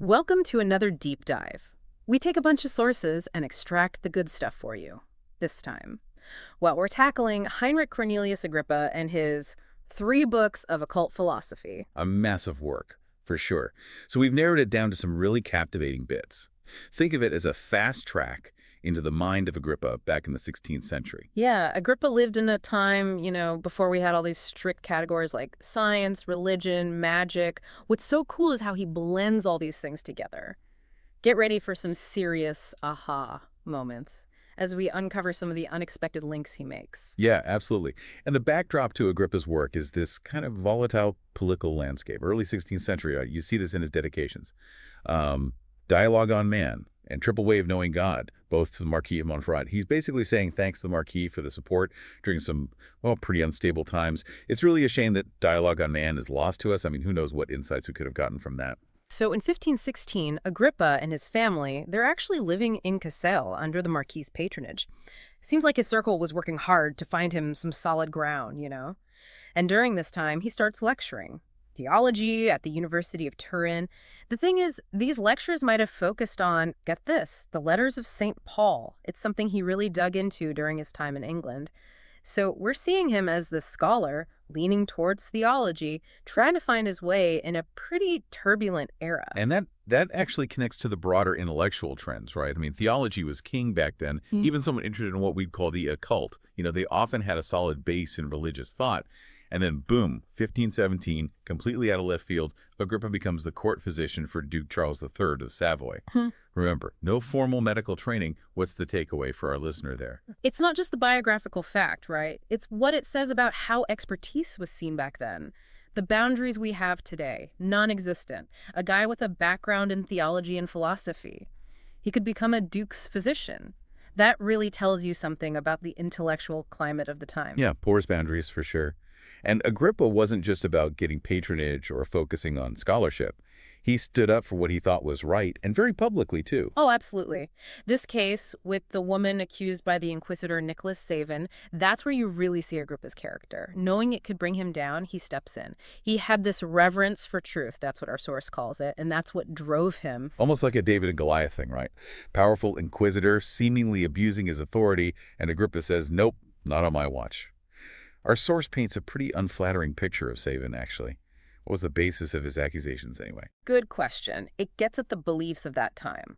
Welcome to another deep dive. We take a bunch of sources and extract the good stuff for you. This time, well, we're tackling Heinrich Cornelius Agrippa and his 3 books of occult philosophy. A massive work, for sure. So we've narrowed it down to some really captivating bits. Think of it as a fast track into the mind of Agrippa back in the 16th century. Yeah, Agrippa lived in a time, before we had all these strict categories like science, religion, magic. What's so cool is how he blends all these things together. Get ready for some serious aha moments as we uncover some of the unexpected links he makes. Yeah, absolutely. And the backdrop to Agrippa's work is this kind of volatile political landscape. Early 16th century, you see this in his dedications. Dialogue on Man and Triple Way of Knowing God, both to the Marquis of Montferrat. He's basically saying thanks to the Marquis for the support during some, well, pretty unstable times. It's really a shame that Dialogue on Man is lost to us. I mean, who knows what insights we could have gotten from that. So in 1516, Agrippa and his family, they're actually living in Cassel under the Marquis's patronage. Seems like his circle was working hard to find him some solid ground. And during this time, he starts lecturing theology at the University of Turin. The thing is, these lectures might have focused on, get this, the letters of St. Paul. It's something he really dug into during his time in England. So we're seeing him as this scholar leaning towards theology, trying to find his way in a pretty turbulent era. And that actually connects to the broader intellectual trends, right? I mean, theology was king back then. Even someone interested in what we'd call the occult, they often had a solid base in religious thought. And then, boom, 1517, completely out of left field, Agrippa becomes the court physician for Duke Charles III of Savoy. Remember, no formal medical training. What's the takeaway for our listener there? It's not just the biographical fact, right? It's what it says about how expertise was seen back then. The boundaries we have today, non-existent. A guy with a background in theology and philosophy. He could become a duke's physician. That really tells you something about the intellectual climate of the time. Yeah, porous boundaries for sure. And Agrippa wasn't just about getting patronage or focusing on scholarship. He stood up for what he thought was right, and very publicly, too. Oh, absolutely. This case with the woman accused by the Inquisitor Nicholas Savin, that's where you really see Agrippa's character. Knowing it could bring him down, he steps in. He had this reverence for truth, that's what our source calls it, and that's what drove him. Almost like a David and Goliath thing, right? Powerful inquisitor seemingly abusing his authority, and Agrippa says, nope, not on my watch. Our source paints a pretty unflattering picture of Savin, actually. What was the basis of his accusations, anyway? Good question. It gets at the beliefs of that time.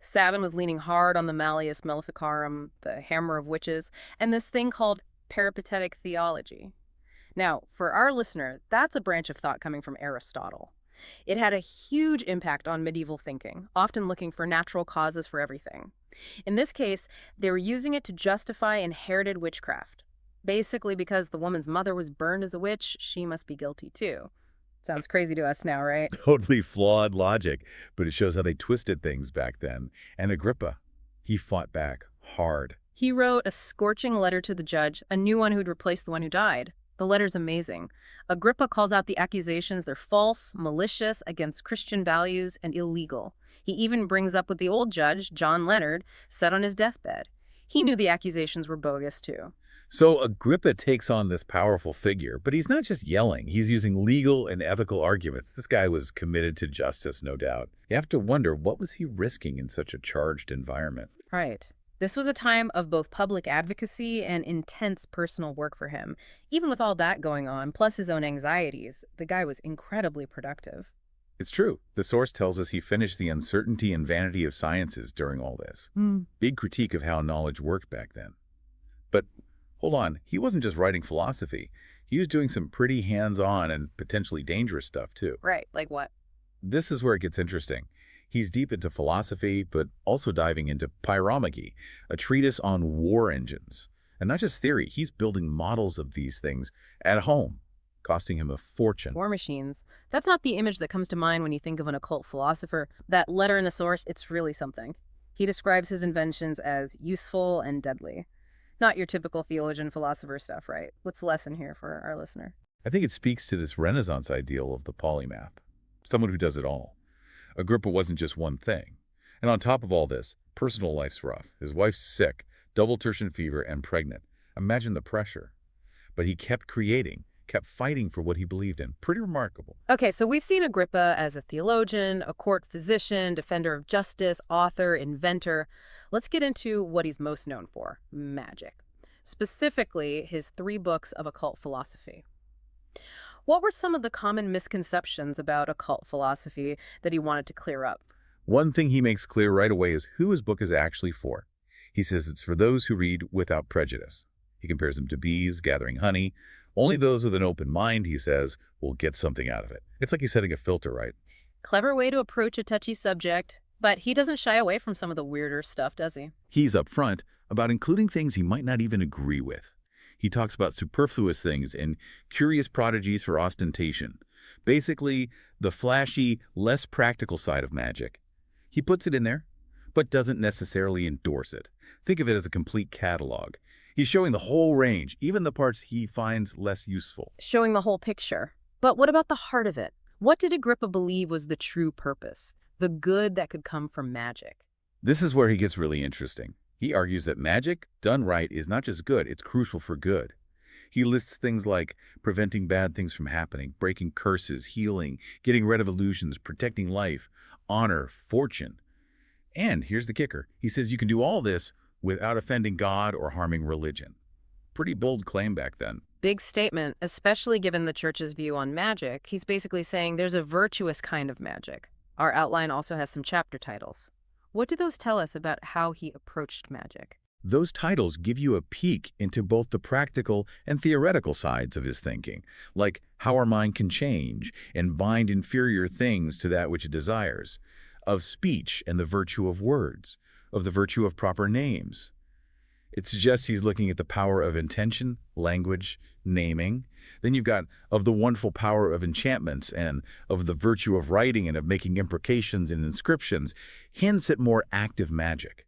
Savin was leaning hard on the Malleus Maleficarum, the hammer of witches, and this thing called peripatetic theology. Now, for our listener, that's a branch of thought coming from Aristotle. It had a huge impact on medieval thinking, often looking for natural causes for everything. In this case, they were using it to justify inherited witchcraft. Basically, because the woman's mother was burned as a witch, she must be guilty too. Sounds crazy to us now, right? Totally flawed logic, but it shows how they twisted things back then. And Agrippa, he fought back hard. He wrote a scorching letter to the judge, a new one who'd replace the one who died. The letter's amazing. Agrippa calls out the accusations. They're false, malicious, against Christian values, and illegal. He even brings up what the old judge, John Leonard, said on his deathbed. He knew the accusations were bogus, too. So Agrippa takes on this powerful figure, but he's not just yelling. He's using legal and ethical arguments. This guy was committed to justice, no doubt. You have to wonder, what was he risking in such a charged environment? Right. This was a time of both public advocacy and intense personal work for him. Even with all that going on, plus his own anxieties, the guy was incredibly productive. It's true. The source tells us he finished The Uncertainty and Vanity of Sciences during all this. Big critique of how knowledge worked back then. But hold on, he wasn't just writing philosophy. He was doing some pretty hands-on and potentially dangerous stuff, too. Right, like what? This is where it gets interesting. He's deep into philosophy, but also diving into pyromagy, a treatise on war engines. And not just theory, he's building models of these things at home, costing him a fortune. War machines. That's not the image that comes to mind when you think of an occult philosopher. That letter in the source, it's really something. He describes his inventions as useful and deadly. Not your typical theologian philosopher stuff, right? What's the lesson here for our listener? I think it speaks to this Renaissance ideal of the polymath, someone who does it all. Agrippa wasn't just one thing. And on top of all this, personal life's rough. His wife's sick, double tertian fever, and pregnant. Imagine the pressure. But he kept creating. kept fighting for what he believed in. Pretty remarkable. Okay, so we've seen Agrippa as a theologian, a court physician, defender of justice, author, inventor. Let's get into what he's most known for, magic. Specifically, his 3 books of occult philosophy. What were some of the common misconceptions about occult philosophy that he wanted to clear up? One thing he makes clear right away is who his book is actually for. He says it's for those who read without prejudice. He compares them to bees gathering honey. Only those with an open mind, he says, will get something out of it. It's like he's setting a filter, right? Clever way to approach a touchy subject, but he doesn't shy away from some of the weirder stuff, does he? He's upfront about including things he might not even agree with. He talks about superfluous things and curious prodigies for ostentation. Basically, the flashy, less practical side of magic. He puts it in there, but doesn't necessarily endorse it. Think of it as a complete catalog. He's showing the whole range, even the parts he finds less useful. Showing the whole picture. But what about the heart of it? What did Agrippa believe was the true purpose, the good that could come from magic? This is where he gets really interesting. He argues that magic, done right, is not just good, it's crucial for good. He lists things like preventing bad things from happening, breaking curses, healing, getting rid of illusions, protecting life, honor, fortune. And here's the kicker. He says you can do all this without offending God or harming religion. Pretty bold claim back then. Big statement, especially given the church's view on magic. He's basically saying there's a virtuous kind of magic. Our outline also has some chapter titles. What do those tell us about how he approached magic? Those titles give you a peek into both the practical and theoretical sides of his thinking, like how our mind can change and bind inferior things to that which it desires, of speech and the virtue of words, of the virtue of proper names. It suggests he's looking at the power of intention, language, naming. Then you've got of the wonderful power of enchantments and of the virtue of writing and of making imprecations and inscriptions, hints at more active magic.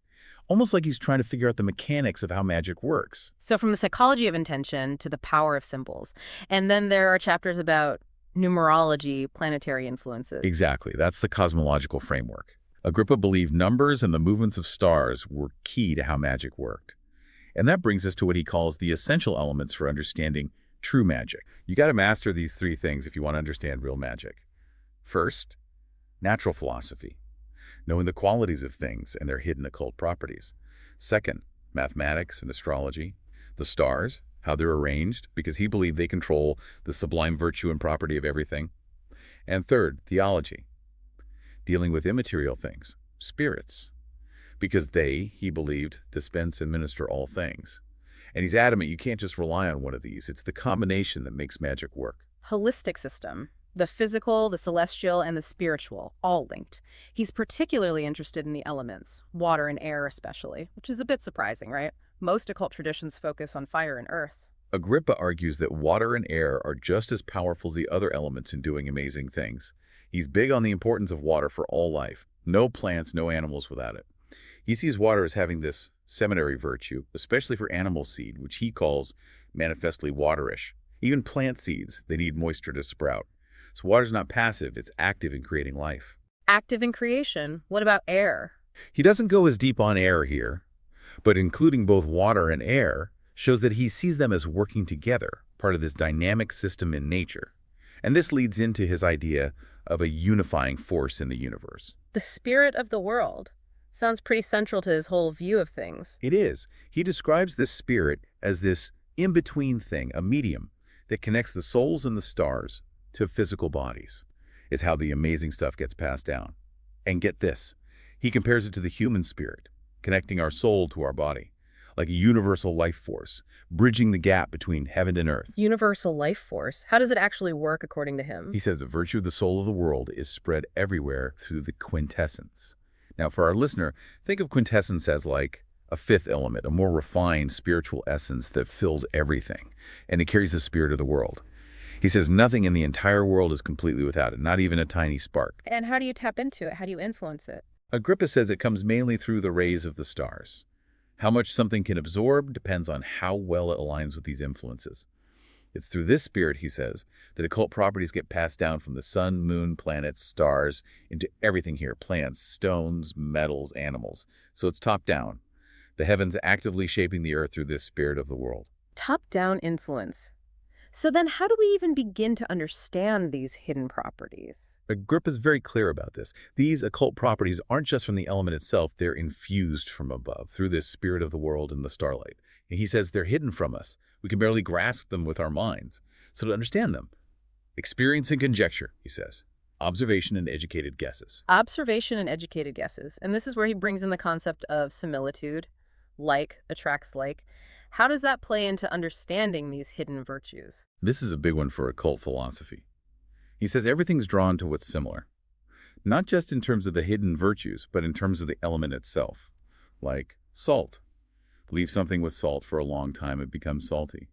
Almost like he's trying to figure out the mechanics of how magic works. So from the psychology of intention to the power of symbols. And then there are chapters about numerology, planetary influences. Exactly. That's the cosmological framework. Agrippa believed numbers and the movements of stars were key to how magic worked. And that brings us to what he calls the essential elements for understanding true magic. You got to master these 3 things if you want to understand real magic. First, natural philosophy, knowing the qualities of things and their hidden occult properties. Second, mathematics and astrology, the stars, how they're arranged, because he believed they control the sublime virtue and property of everything. And third, theology, dealing with immaterial things, spirits, because they, he believed, dispense and minister all things. And he's adamant you can't just rely on one of these. It's the combination that makes magic work. Holistic system. The physical, the celestial, and the spiritual, all linked. He's particularly interested in the elements, water and air especially, which is a bit surprising, right? Most occult traditions focus on fire and earth. Agrippa argues that water and air are just as powerful as the other elements in doing amazing things. He's big on the importance of water for all life. No plants, no animals without it. He sees water as having this seminary virtue, especially for animal seed, which he calls manifestly waterish. Even plant seeds, they need moisture to sprout. So water's not passive, it's active in creating life. Active in creation. What about air? He doesn't go as deep on air here, but including both water and air shows that he sees them as working together, part of this dynamic system in nature. And this leads into his idea of a unifying force in the universe. The spirit of the world. Sounds pretty central to his whole view of things. It is. He describes this spirit as this in-between thing, a medium, that connects the souls and the stars to physical bodies. Is how the amazing stuff gets passed down. And get this, he compares it to the human spirit, connecting our soul to our body, like a universal life force, bridging the gap between heaven and earth. Universal life force. How does it actually work according to him? He says the virtue of the soul of the world is spread everywhere through the quintessence. Now, for our listener, think of quintessence as like a 5th element, a more refined spiritual essence that fills everything, and it carries the spirit of the world. He says nothing in the entire world is completely without it, not even a tiny spark. And how do you tap into it? How do you influence it? Agrippa says it comes mainly through the rays of the stars. How much something can absorb depends on how well it aligns with these influences. It's through this spirit, he says, that occult properties get passed down from the sun, moon, planets, stars, into everything here, plants, stones, metals, animals. So it's top-down. The heavens actively shaping the earth through this spirit of the world. Top-down influence. So then how do we even begin to understand these hidden properties? Agrippa is very clear about this. These occult properties aren't just from the element itself, they're infused from above through this spirit of the world and the starlight. And he says they're hidden from us. We can barely grasp them with our minds. So to understand them, experience and conjecture, he says. Observation and educated guesses. Observation and educated guesses. And this is where he brings in the concept of similitude, like attracts like. How does that play into understanding these hidden virtues? This is a big one for occult philosophy. He says everything's drawn to what's similar, not just in terms of the hidden virtues, but in terms of the element itself. Like salt. Leave something with salt for a long time, it becomes salty.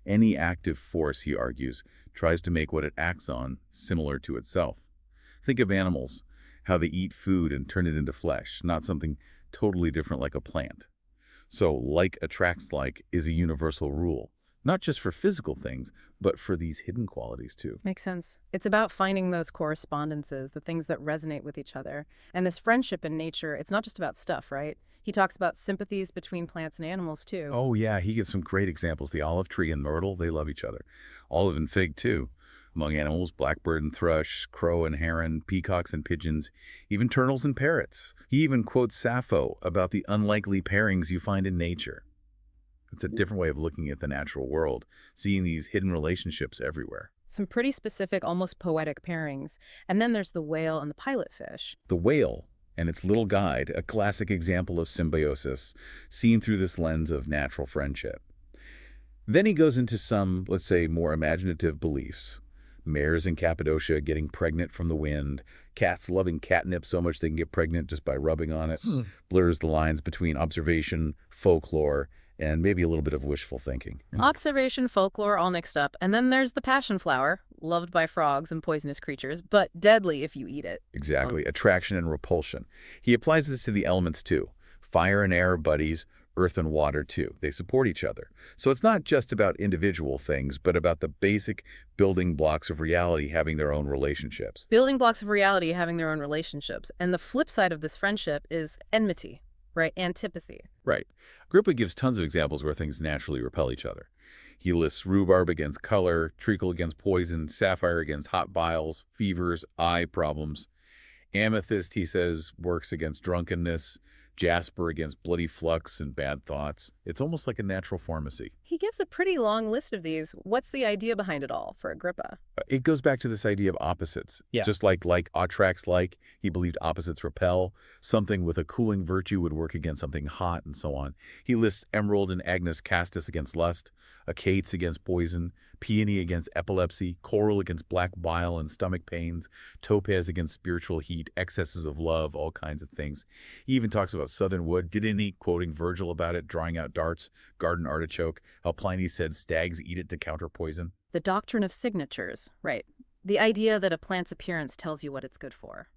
Any active force, he argues, tries to make what it acts on similar to itself. Think of animals, how they eat food and turn it into flesh, not something totally different like a plant. So like attracts like is a universal rule, not just for physical things, but for these hidden qualities too. Makes sense. It's about finding those correspondences, the things that resonate with each other. And this friendship in nature, it's not just about stuff, right? He talks about sympathies between plants and animals, too. Oh yeah, he gives some great examples. The olive tree and myrtle, they love each other. Olive and fig too. Among animals, blackbird and thrush, crow and heron, peacocks and pigeons, even turtles and parrots. He even quotes Sappho about the unlikely pairings you find in nature. It's a different way of looking at the natural world, seeing these hidden relationships everywhere. Some pretty specific, almost poetic pairings. And then there's the whale and the pilot fish. The whale and its little guide, a classic example of symbiosis, seen through this lens of natural friendship. Then he goes into some, let's say, more imaginative beliefs. Mares in Cappadocia getting pregnant from the wind, cats loving catnip so much they can get pregnant just by rubbing on it, blurs the lines between observation, folklore, and maybe a little bit of wishful thinking. Observation, folklore, all mixed up. And then there's the passion flower, loved by frogs and poisonous creatures, but deadly if you eat it. Exactly. Attraction and repulsion. He applies this to the elements too. Fire and air are buddies, earth and water too. They support each other. So it's not just about individual things, but about the basic building blocks of reality having their own relationships. Building blocks of reality having their own relationships. And the flip side of this friendship is enmity, right? Antipathy. Right. Agrippa gives tons of examples where things naturally repel each other. He lists rhubarb against color, treacle against poison, sapphire against hot biles, fevers, eye problems. Amethyst, he says, works against drunkenness, jasper against bloody flux and bad thoughts. It's almost like a natural pharmacy. He gives a pretty long list of these. What's the idea behind it all for Agrippa? It goes back to this idea of opposites. Yeah. Just like attracts like, he believed opposites repel. Something with a cooling virtue would work against something hot and so on. He lists emerald and Agnus castus against lust, acates against poison, peony against epilepsy, coral against black bile and stomach pains, topaz against spiritual heat, excesses of love, all kinds of things. He even talks about southern wood, didn't he, quoting Virgil about it, drawing out darts, garden artichoke, how Pliny said stags eat it to counter poison. The doctrine of signatures, right. The idea that a plant's appearance tells you what it's good for.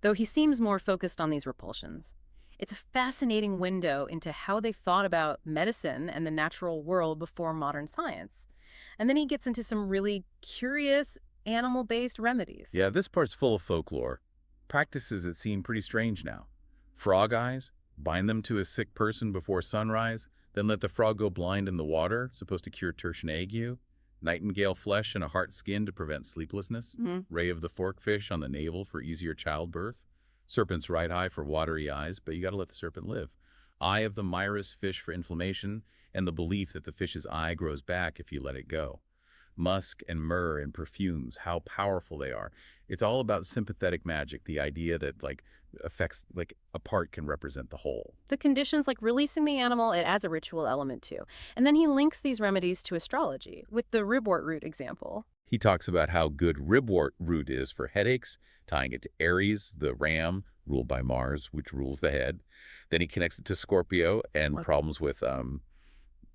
Though he seems more focused on these repulsions. It's a fascinating window into how they thought about medicine and the natural world before modern science. And then he gets into some really curious animal-based remedies. Yeah, this part's full of folklore. Practices that seem pretty strange now. Frog eyes, bind them to a sick person before sunrise, then let the frog go blind in the water, supposed to cure tertian ague. Nightingale flesh and a hart skin to prevent sleeplessness. Ray of the forkfish on the navel for easier childbirth. Serpent's right eye for watery eyes, but you got to let the serpent live. Eye of the Myris fish for inflammation, and the belief that the fish's eye grows back if you let it go. Musk and myrrh and perfumes, how powerful they are. It's all about sympathetic magic, the idea that affects, a part can represent the whole. The conditions like releasing the animal, it adds a ritual element too. And then he links these remedies to astrology, with the ribwort root example. He talks about how good ribwort root is for headaches, tying it to Aries, the ram, ruled by Mars, which rules the head. Then he connects it to Scorpio and problems with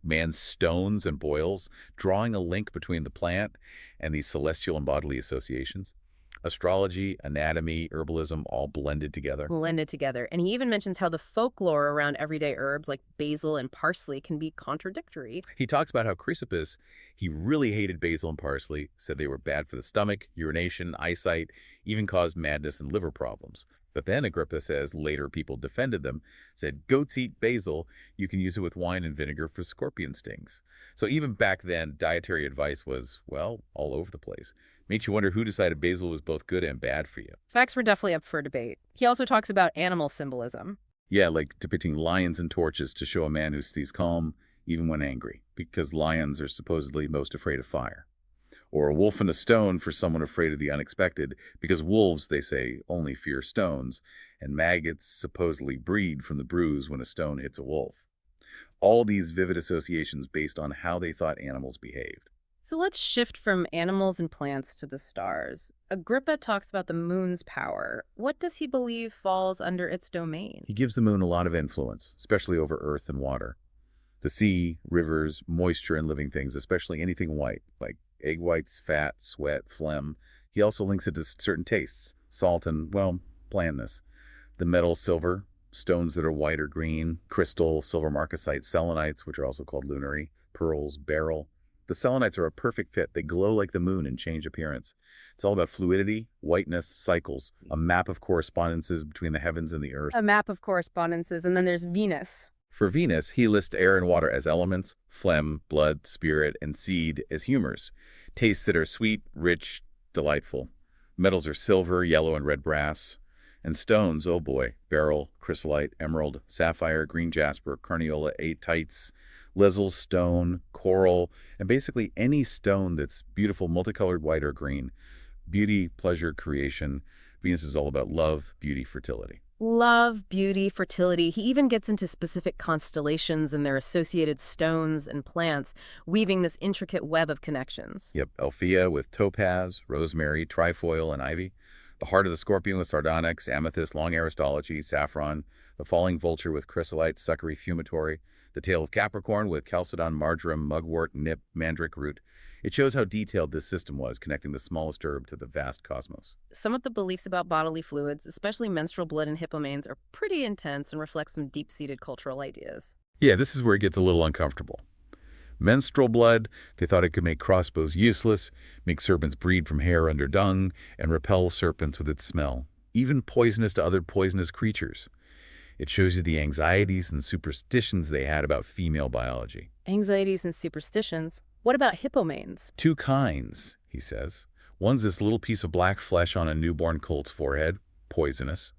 man's stones and boils, drawing a link between the plant and these celestial and bodily associations. Astrology, anatomy, herbalism, all blended together. Blended together. And he even mentions how the folklore around everyday herbs like basil and parsley can be contradictory. He talks about how Chrysippus, he really hated basil and parsley, said they were bad for the stomach, urination, eyesight, even caused madness and liver problems. But then Agrippa says later people defended them, said, goats eat basil, you can use it with wine and vinegar for scorpion stings. So even back then, dietary advice was, well, all over the place. Makes you wonder who decided basil was both good and bad for you. Facts were definitely up for debate. He also talks about animal symbolism. Yeah, like depicting lions and torches to show a man who stays calm even when angry, because lions are supposedly most afraid of fire. Or a wolf and a stone for someone afraid of the unexpected, because wolves, they say, only fear stones, and maggots supposedly breed from the bruise when a stone hits a wolf. All these vivid associations based on how they thought animals behaved. So let's shift from animals and plants to the stars. Agrippa talks about the moon's power. What does he believe falls under its domain? He gives the moon a lot of influence, especially over earth and water. The sea, rivers, moisture, and living things, especially anything white, like egg whites, fat, sweat, phlegm. He also links it to certain tastes, salt and, well, blandness. The metal silver, stones that are white or green, crystal, silver marcasite, selenites, which are also called lunary, pearls, beryl. The selenites are a perfect fit. They glow like the moon and change appearance. It's all about fluidity, whiteness, cycles, a map of correspondences between the heavens and the earth. A map of correspondences, and then there's Venus. For Venus, he lists air and water as elements, phlegm, blood, spirit, and seed as humors, tastes that are sweet, rich, delightful. Metals are silver, yellow, and red brass. And stones, oh boy, beryl, chrysolite, emerald, sapphire, green jasper, carniola, atites, Lezel stone, coral, and basically any stone that's beautiful, multicolored white or green. Beauty, pleasure, creation. Venus is all about love, beauty, fertility. Love, beauty, fertility. He even gets into specific constellations and their associated stones and plants, weaving this intricate web of connections. Yep, Althea with topaz, rosemary, trifoil, and ivy. The heart of the scorpion with sardonyx, amethyst, long aristology, saffron. The falling vulture with chrysolite, succory, fumitory. The tail of Capricorn with chalcedon, marjoram, mugwort, nip, mandrake root. It shows how detailed this system was, connecting the smallest herb to the vast cosmos. Some of the beliefs about bodily fluids, especially menstrual blood and hippomanes, are pretty intense and reflect some deep-seated cultural ideas. Yeah, this is where it gets a little uncomfortable. Menstrual blood, they thought it could make crossbows useless, make serpents breed from hair under dung, and repel serpents with its smell, even poisonous to other poisonous creatures. It shows you the anxieties and superstitions they had about female biology. Anxieties and superstitions. What about hippomanes? Two kinds, he says. One's this little piece of black flesh on a newborn colt's forehead, poisonous.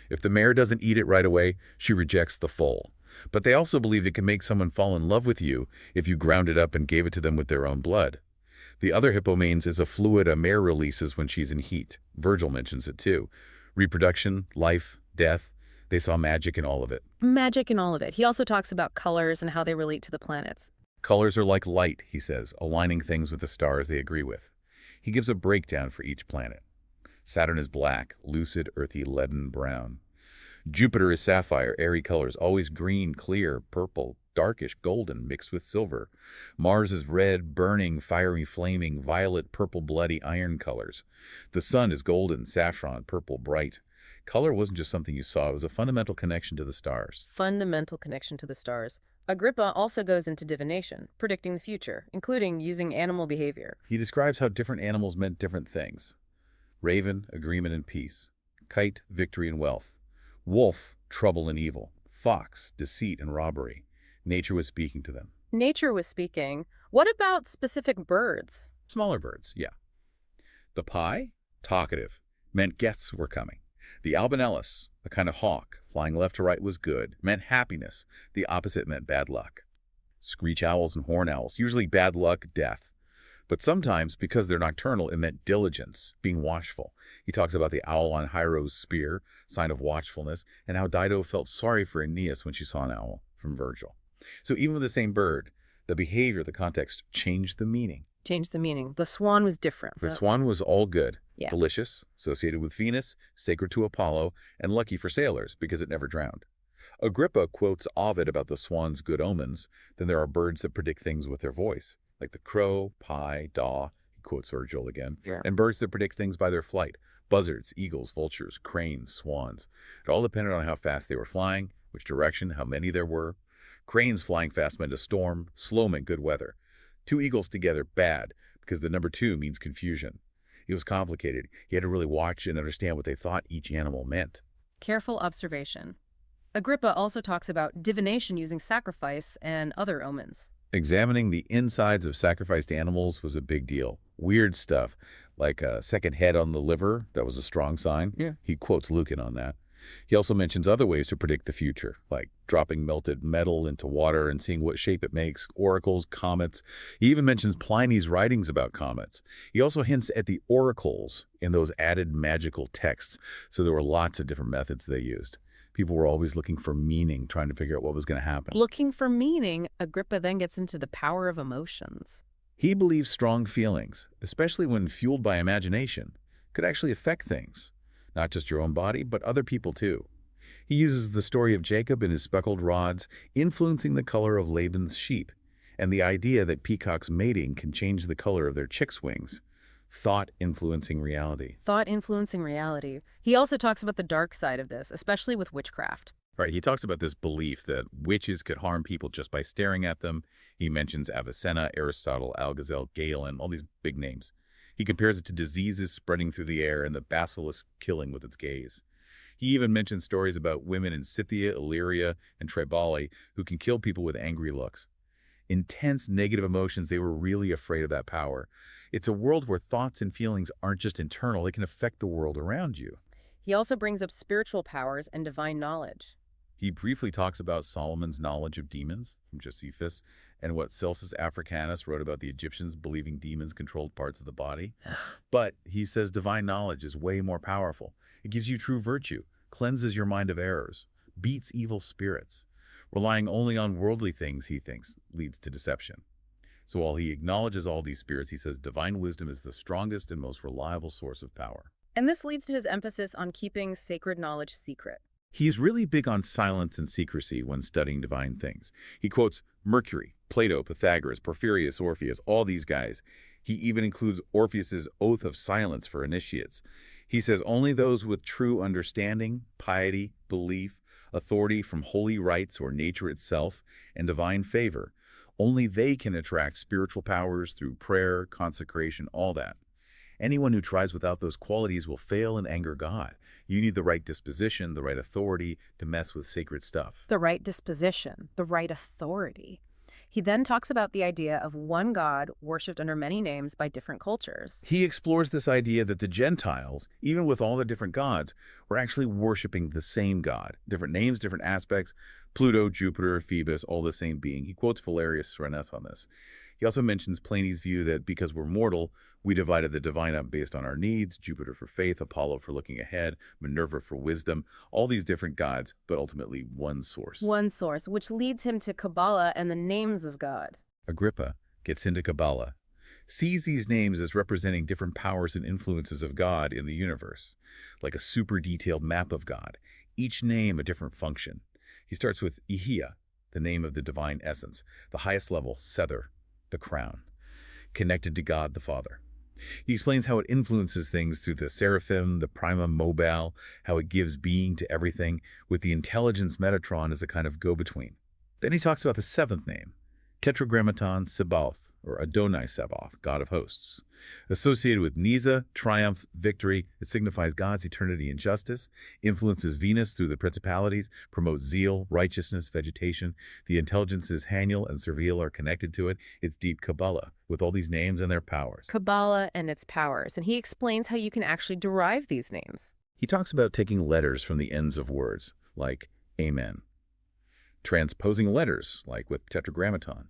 If the mare doesn't eat it right away, she rejects the foal. But they also believe it can make someone fall in love with you if you ground it up and gave it to them with their own blood. The other hippomanes is a fluid a mare releases when she's in heat. Virgil mentions it too. Reproduction, life, death. They saw magic in all of it. Magic in all of it. He also talks about colors and how they relate to the planets. Colors are like light, he says, aligning things with the stars they agree with. He gives a breakdown for each planet. Saturn is black, lucid, earthy, leaden brown. Jupiter is sapphire, airy colors, always green, clear, purple, darkish, golden, mixed with silver. Mars is red, burning, fiery, flaming, violet, purple, bloody, iron colors. The sun is golden, saffron, purple, bright. Color wasn't just something you saw, it was a fundamental connection to the stars. Fundamental connection to the stars. Agrippa also goes into divination, predicting the future, including using animal behavior. He describes how different animals meant different things. Raven, agreement and peace. Kite, victory and wealth. Wolf, trouble and evil. Fox, deceit and robbery. Nature was speaking to them. Nature was speaking. What about specific birds? Smaller birds, yeah. The pie, talkative, meant guests were coming. The albanellus, a kind of hawk, flying left to right was good, meant happiness. The opposite meant bad luck. Screech owls and horn owls, usually bad luck, death. But sometimes, because they're nocturnal, it meant diligence, being watchful. He talks about the owl on Hiero's spear, sign of watchfulness, and how Dido felt sorry for Aeneas when she saw an owl, from Virgil. So even with the same bird, the behavior, the context, changed the meaning. Changed the meaning. The swan was different. The swan was all good, Yeah. delicious, associated with Venus, sacred to Apollo, and lucky for sailors because it never drowned. Agrippa quotes Ovid about the swan's good omens. Then there are birds that predict things with their voice, like the crow, pie, daw, he quotes Virgil again, and birds that predict things by their flight, buzzards, eagles, vultures, cranes, swans. It all depended on how fast they were flying, which direction, how many there were. Cranes flying fast meant a storm, slow meant good weather. Two eagles together, bad, because the number 2 means confusion. It was complicated. He had to really watch and understand what they thought each animal meant. Careful observation. Agrippa also talks about divination using sacrifice and other omens. Examining the insides of sacrificed animals was a big deal. Weird stuff, like a second head on the liver, that was a strong sign. Yeah. He quotes Lucan on that. He also mentions other ways to predict the future, like dropping melted metal into water and seeing what shape it makes, oracles, comets. He even mentions Pliny's writings about comets. He also hints at the oracles in those added magical texts, so there were lots of different methods they used. People were always looking for meaning, trying to figure out what was going to happen. Looking for meaning, Agrippa then gets into the power of emotions. He believes strong feelings, especially when fueled by imagination, could actually affect things. Not just your own body, but other people too. He uses the story of Jacob and his speckled rods influencing the color of Laban's sheep, and the idea that peacocks mating can change the color of their chicks' wings. Thought influencing reality. Thought influencing reality. He also talks about the dark side of this, especially with witchcraft. Right, he talks about this belief that witches could harm people just by staring at them. He mentions Avicenna, Aristotle, Algazel, Galen, all these big names. He compares it to diseases spreading through the air and the basilisk killing with its gaze. He even mentions stories about women in Scythia, Illyria, and Tribali who can kill people with angry looks. Intense negative emotions, they were really afraid of that power. It's a world where thoughts and feelings aren't just internal, they can affect the world around you. He also brings up spiritual powers and divine knowledge. He briefly talks about Solomon's knowledge of demons from Josephus and what Celsus Africanus wrote about the Egyptians believing demons controlled parts of the body. But he says divine knowledge is way more powerful. It gives you true virtue, cleanses your mind of errors, beats evil spirits. Relying only on worldly things, he thinks, leads to deception. So while he acknowledges all these spirits, he says divine wisdom is the strongest and most reliable source of power. And this leads to his emphasis on keeping sacred knowledge secret. He's really big on silence and secrecy when studying divine things. He quotes Mercury, Plato, Pythagoras, Porphyrius, Orpheus, all these guys. He even includes Orpheus's oath of silence for initiates. He says only those with true understanding, piety, belief, authority from holy rites or nature itself, and divine favor, only they can attract spiritual powers through prayer, consecration, all that. Anyone who tries without those qualities will fail and anger God. You need the right disposition, the right authority to mess with sacred stuff. The right disposition, the right authority. He then talks about the idea of one God worshipped under many names by different cultures. He explores this idea that the Gentiles, even with all the different gods, were actually worshiping the same God. Different names, different aspects, Pluto, Jupiter, Phoebus, all the same being. He quotes Valerius Renus on this. He also mentions Pliny's view that because we're mortal, we divided the divine up based on our needs, Jupiter for faith, Apollo for looking ahead, Minerva for wisdom, all these different gods, but ultimately one source. One source, which leads him to Kabbalah and the names of God. Agrippa gets into Kabbalah, sees these names as representing different powers and influences of God in the universe, like a super detailed map of God, each name a different function. He starts with Ihia, the name of the divine essence, the highest level, Sether, the crown, connected to God the Father. He explains how it influences things through the seraphim, the prima mobile, how it gives being to everything, with the intelligence Metatron as a kind of go-between. Then he talks about the seventh name, Tetragrammaton Sabaoth, or Adonai Sabaoth, God of hosts. Associated with Nisa, triumph, victory, it signifies God's eternity and justice, influences Venus through the principalities, promotes zeal, righteousness, vegetation. The intelligences Haniel and Serviel are connected to it. It's deep Kabbalah, with all these names and their powers. Kabbalah and its powers, and he explains how you can actually derive these names. He talks about taking letters from the ends of words, like Amen. Transposing letters, like with Tetragrammaton.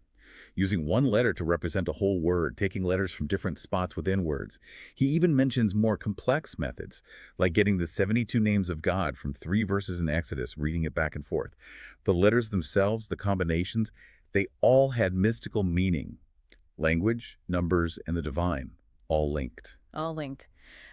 Using one letter to represent a whole word, taking letters from different spots within words. He even mentions more complex methods, like getting the 72 names of God from 3 verses in Exodus, reading it back and forth. The letters themselves, the combinations, they all had mystical meaning. Language, numbers, and the divine, all linked. All linked.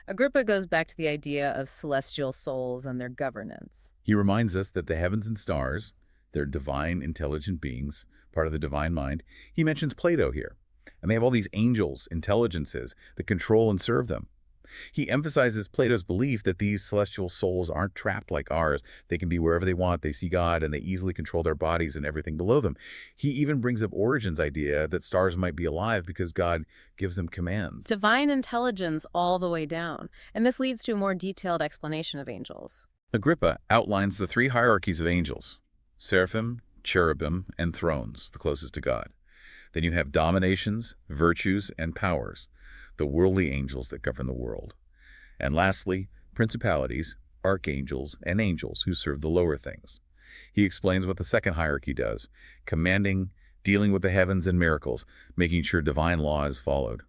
Agrippa goes back to the idea of celestial souls and their governance. He reminds us that the heavens and stars, they're divine, intelligent beings, part of the divine mind. He mentions Plato here. And they have all these angels, intelligences, that control and serve them. He emphasizes Plato's belief that these celestial souls aren't trapped like ours. They can be wherever they want. They see God, and they easily control their bodies and everything below them. He even brings up Origen's idea that stars might be alive because God gives them commands. Divine intelligence all the way down, and this leads to a more detailed explanation of angels. Agrippa outlines the three hierarchies of angels: seraphim, cherubim, and thrones, the closest to God. Then you have dominations, virtues, and powers, the worldly angels that govern the world. And lastly, principalities, archangels, and angels who serve the lower things. He explains what the second hierarchy does: commanding, dealing with the heavens and miracles, making sure divine law is followed.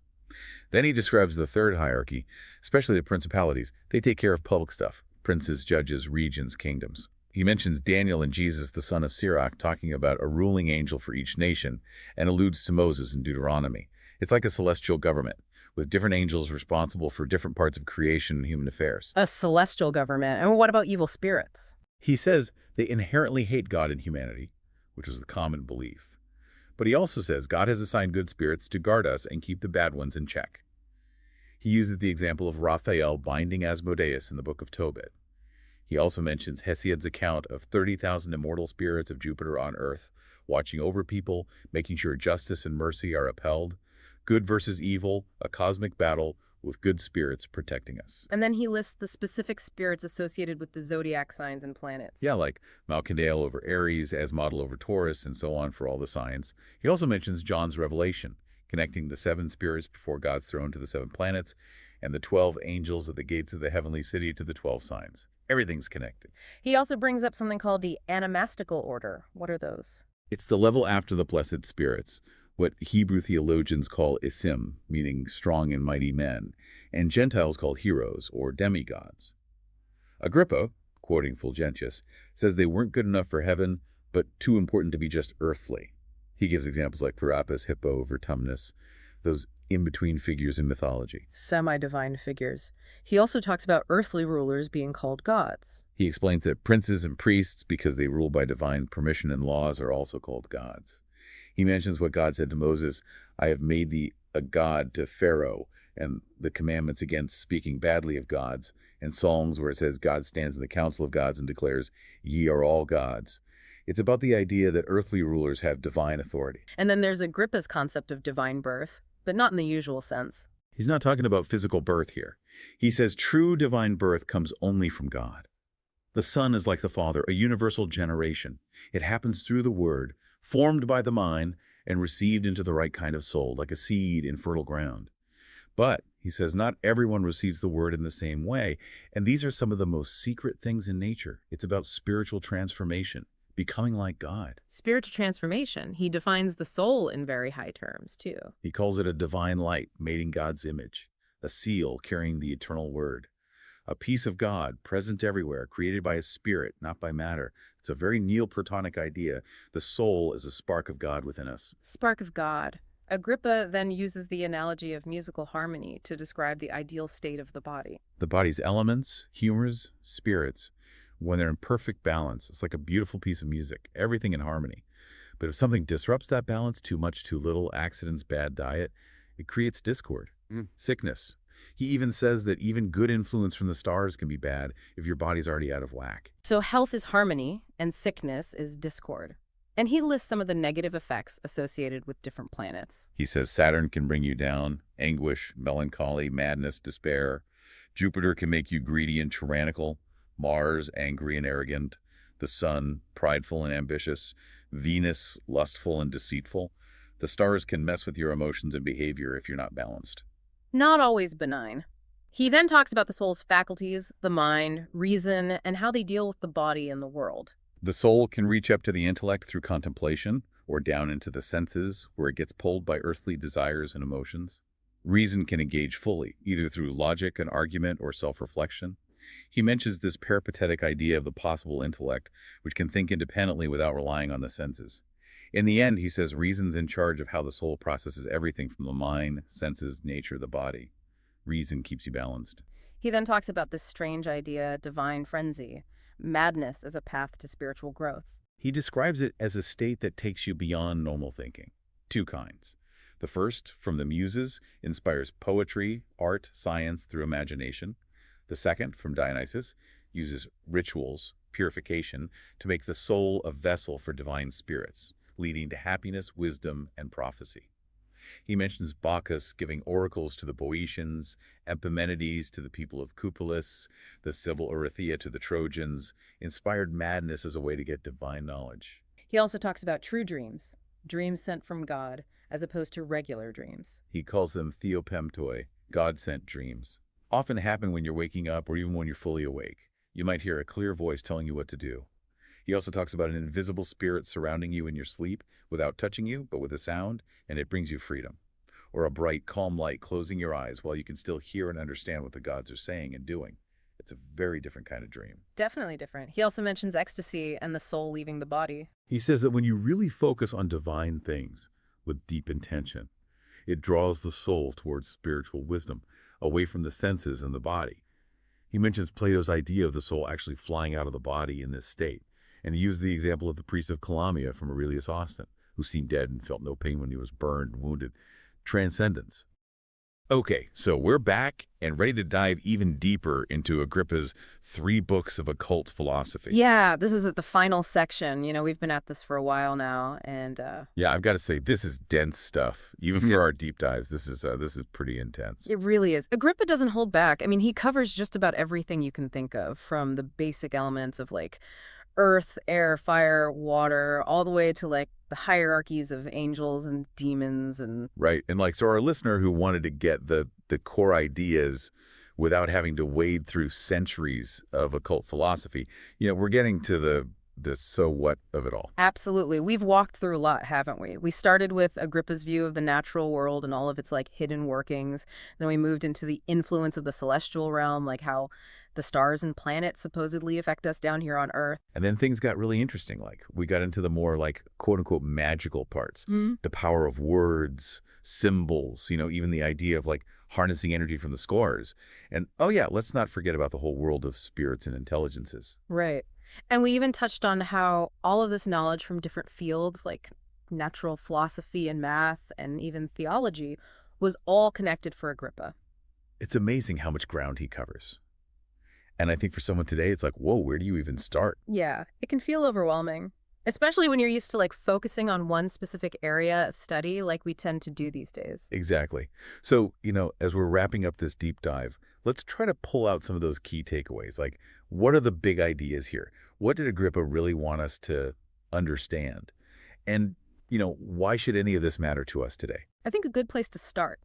Then he describes the third hierarchy, especially the principalities. They take care of public stuff: princes, judges, regions, kingdoms. He mentions Daniel and Jesus, the son of Sirach, talking about a ruling angel for each nation, and alludes to Moses in Deuteronomy. It's like a celestial government, with different angels responsible for different parts of creation and human affairs. A celestial government. And what about evil spirits? He says they inherently hate God and humanity, which was the common belief. But he also says God has assigned good spirits to guard us and keep the bad ones in check. He uses the example of Raphael binding Asmodeus in the book of Tobit. He also mentions Hesiod's account of 30,000 immortal spirits of Jupiter on earth, watching over people, making sure justice and mercy are upheld, good versus evil, a cosmic battle with good spirits protecting us. And then he lists the specific spirits associated with the zodiac signs and planets. Yeah, like Malkandale over Aries, Asmodel over Taurus, and so on for all the signs. He also mentions John's revelation, connecting the 7 spirits before God's throne to the 7 planets, and the 12 angels at the gates of the heavenly city to the 12 signs. Everything's connected. He also brings up something called the animastical order. What are those? It's the level after the blessed spirits, what Hebrew theologians call isim, meaning strong and mighty men, and Gentiles call heroes or demigods. Agrippa, quoting Fulgentius, says they weren't good enough for heaven, but too important to be just earthly. He gives examples like Parappas, Hippo, Vertumnus, those in-between figures in mythology. Semi-divine figures. He also talks about earthly rulers being called gods. He explains that princes and priests, because they rule by divine permission and laws, are also called gods. He mentions what God said to Moses: I have made thee a god to Pharaoh, and the commandments against speaking badly of gods, and Psalms where it says God stands in the council of gods and declares, ye are all gods. It's about the idea that earthly rulers have divine authority. And then there's Agrippa's concept of divine birth, but not in the usual sense. He's not talking about physical birth here. He says true divine birth comes only from God. The Son is like the Father, a universal generation. It happens through the Word, formed by the mind, and received into the right kind of soul, like a seed in fertile ground. But, he says, not everyone receives the Word in the same way, and these are some of the most secret things in nature. It's about spiritual transformation, becoming like God. Spiritual transformation. He defines the soul in very high terms, too. He calls it a divine light made in God's image, a seal carrying the eternal Word, a piece of God present everywhere, created by His Spirit, not by matter. It's a very Neoplatonic idea. The soul is a spark of God within us. Spark of God. Agrippa then uses the analogy of musical harmony to describe the ideal state of the body. The body's elements, humors, spirits, when they're in perfect balance, it's like a beautiful piece of music, everything in harmony. But if something disrupts that balance, too much, too little, accidents, bad diet, it creates discord, sickness. He even says that even good influence from the stars can be bad if your body's already out of whack. So health is harmony and sickness is discord. And he lists some of the negative effects associated with different planets. He says Saturn can bring you down, anguish, melancholy, madness, despair. Jupiter can make you greedy and tyrannical. Mars, angry and arrogant. The Sun, prideful and ambitious. Venus, lustful and deceitful. The stars can mess with your emotions and behavior if you're not balanced. Not always benign. He then talks about the soul's faculties, the mind, reason, and how they deal with the body and the world. The soul can reach up to the intellect through contemplation, or down into the senses, where it gets pulled by earthly desires and emotions. Reason can engage fully, either through logic and argument or self-reflection. He mentions this peripatetic idea of the possible intellect, which can think independently without relying on the senses. In the end, he says reason's in charge of how the soul processes everything from the mind, senses, nature, the body. Reason keeps you balanced. He then talks about this strange idea, divine frenzy, madness as a path to spiritual growth. He describes it as a state that takes you beyond normal thinking. Two kinds. The first, from the Muses, inspires poetry, art, science through imagination. The second, from Dionysus, uses rituals, purification, to make the soul a vessel for divine spirits, leading to happiness, wisdom, and prophecy. He mentions Bacchus giving oracles to the Boeotians, Epimenides to the people of Cupolis, the Sibyl Erythea to the Trojans, inspired madness as a way to get divine knowledge. He also talks about true dreams, dreams sent from God, as opposed to regular dreams. He calls them theopemptoi, God-sent dreams. Often happen when you're waking up or even when you're fully awake. You might hear a clear voice telling you what to do. He also talks about an invisible spirit surrounding you in your sleep without touching you, but with a sound, and it brings you freedom. Or a bright, calm light closing your eyes while you can still hear and understand what the gods are saying and doing. It's a very different kind of dream. Definitely different. He also mentions ecstasy and the soul leaving the body. He says that when you really focus on divine things with deep intention, it draws the soul towards spiritual wisdom, away from the senses and the body. He mentions Plato's idea of the soul actually flying out of the body in this state, and he used the example of the priest of Calamia from Aurelius Austin, who seemed dead and felt no pain when he was burned and wounded. Transcendence. Okay, so we're back and ready to dive even deeper into Agrippa's 3 books of occult philosophy. Yeah, this is at the final section. We've been at this for a while now, and Yeah, I've got to say, this is dense stuff. Even for our deep dives, this is pretty intense. it really is. Agrippa doesn't hold back. I mean, he covers just about everything you can think of, from the basic elements of earth, air, fire, water, all the way to the hierarchies of angels and demons and Right, and so our listener who wanted to get the core ideas without having to wade through centuries of occult philosophy, we're getting to the so what of it all. Absolutely. We've walked through a lot, haven't we? We started with Agrippa's view of the natural world and all of its hidden workings. Then we moved into the influence of the celestial realm, like how the stars and planets supposedly affect us down here on Earth. And then things got really interesting. We got into the more quote unquote magical parts, the power of words, symbols, even the idea of harnessing energy from the scores. And oh yeah, let's not forget about the whole world of spirits and intelligences. Right. And we even touched on how all of this knowledge from different fields, like natural philosophy and math and even theology, was all connected for Agrippa. It's amazing how much ground he covers. And I think for someone today, it's whoa, where do you even start? Yeah, it can feel overwhelming, especially when you're used to focusing on one specific area of study like we tend to do these days. Exactly. So, as we're wrapping up this deep dive, let's try to pull out some of those key takeaways. What are the big ideas here? What did Agrippa really want us to understand? And, why should any of this matter to us today? I think a good place to start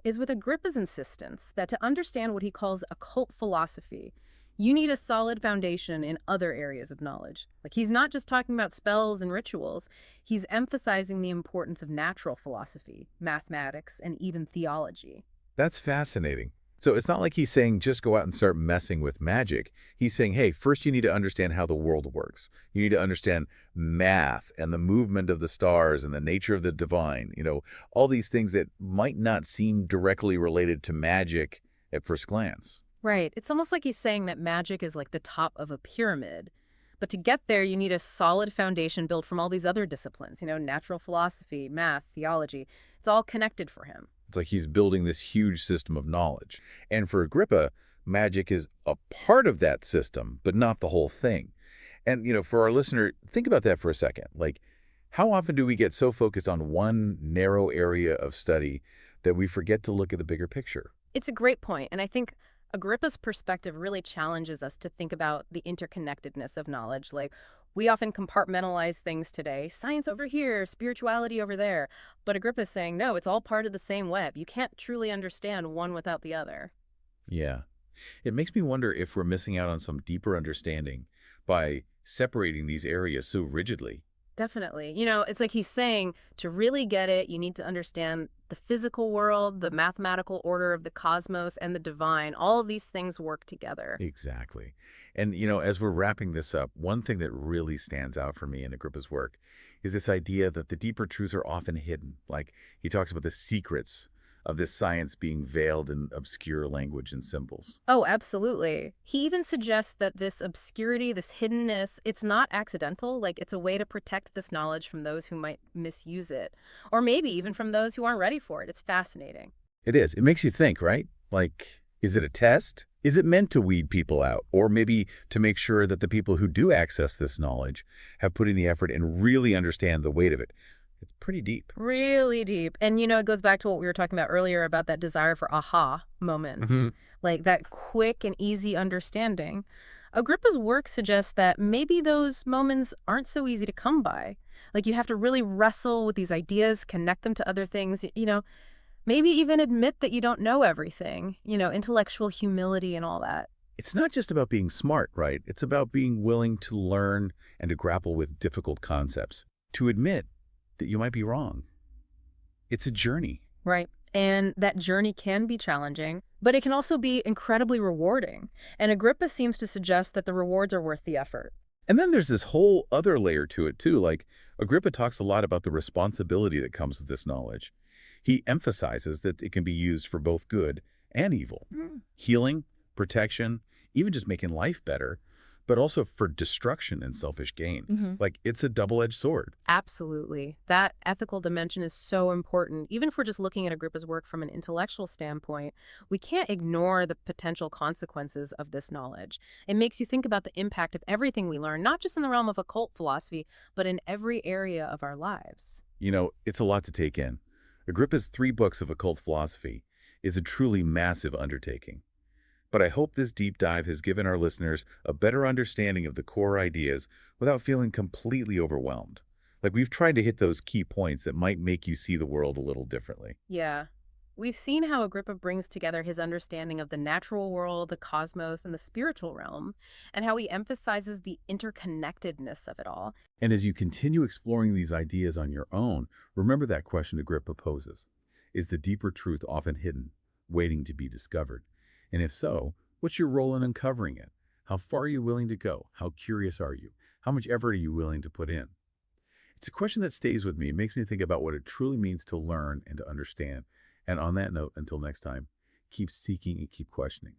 is with Agrippa's insistence that to understand what he calls occult philosophy, you need a solid foundation in other areas of knowledge. He's not just talking about spells and rituals, he's emphasizing the importance of natural philosophy, mathematics, and even theology. That's fascinating. So it's not like he's saying just go out and start messing with magic. He's saying, hey, first you need to understand how the world works. You need to understand math and the movement of the stars and the nature of the divine, all these things that might not seem directly related to magic at first glance. Right. It's almost like he's saying that magic is like the top of a pyramid. But to get there, you need a solid foundation built from all these other disciplines, natural philosophy, math, theology. It's all connected for him. It's like he's building this huge system of knowledge. And for Agrippa, magic is a part of that system, but not the whole thing. And, for our listener, think about that for a second. How often do we get so focused on one narrow area of study that we forget to look at the bigger picture? It's a great point, and I think Agrippa's perspective really challenges us to think about the interconnectedness of knowledge. We often compartmentalize things today. Science over here, spirituality over there. But Agrippa's saying, no, it's all part of the same web. You can't truly understand one without the other. Yeah. It makes me wonder if we're missing out on some deeper understanding by separating these areas so rigidly. Definitely. It's like he's saying to really get it, you need to understand the physical world, the mathematical order of the cosmos, and the divine. All of these things work together. Exactly. And, as we're wrapping this up, one thing that really stands out for me in Agrippa's work is this idea that the deeper truths are often hidden. He talks about the secrets of this science being veiled in obscure language and symbols. Oh, absolutely. He even suggests that this obscurity, this hiddenness, it's not accidental. Like, it's a way to protect this knowledge from those who might misuse it, or maybe even from those who aren't ready for it. It's fascinating. It is. It makes you think, right? Like, is it a test? Is it meant to weed people out? Or maybe to make sure that the people who do access this knowledge have put in the effort and really understand the weight of it? It's pretty deep. Really deep. And, it goes back to what we were talking about earlier about that desire for aha moments, Mhm. like that quick and easy understanding. Agrippa's work suggests that maybe those moments aren't so easy to come by. Like, you have to really wrestle with these ideas, connect them to other things, maybe even admit that you don't know everything, intellectual humility and all that. It's not just about being smart, right? It's about being willing to learn and to grapple with difficult concepts, to admit that you might be wrong. It's a journey. Right. And that journey can be challenging, but it can also be incredibly rewarding. And Agrippa seems to suggest that the rewards are worth the effort. And then there's this whole other layer to it, too. Like, Agrippa talks a lot about the responsibility that comes with this knowledge. He emphasizes that it can be used for both good and evil. Mhm. Healing, protection, even just making life better, but also for destruction and selfish gain. Mhm. Like, it's a double-edged sword. Absolutely. That ethical dimension is so important. Even if we're just looking at Agrippa's work from an intellectual standpoint, we can't ignore the potential consequences of this knowledge. It makes you think about the impact of everything we learn, not just in the realm of occult philosophy, but in every area of our lives. It's a lot to take in. Agrippa's 3 books of occult philosophy is a truly massive undertaking. But I hope this deep dive has given our listeners a better understanding of the core ideas without feeling completely overwhelmed. Like, we've tried to hit those key points that might make you see the world a little differently. Yeah. We've seen how Agrippa brings together his understanding of the natural world, the cosmos, and the spiritual realm, and how he emphasizes the interconnectedness of it all. And as you continue exploring these ideas on your own, remember that question Agrippa poses. Is the deeper truth often hidden, waiting to be discovered? And if so, what's your role in uncovering it? How far are you willing to go? How curious are you? How much effort are you willing to put in? It's a question that stays with me. It makes me think about what it truly means to learn and to understand. And on that note, until next time, keep seeking and keep questioning.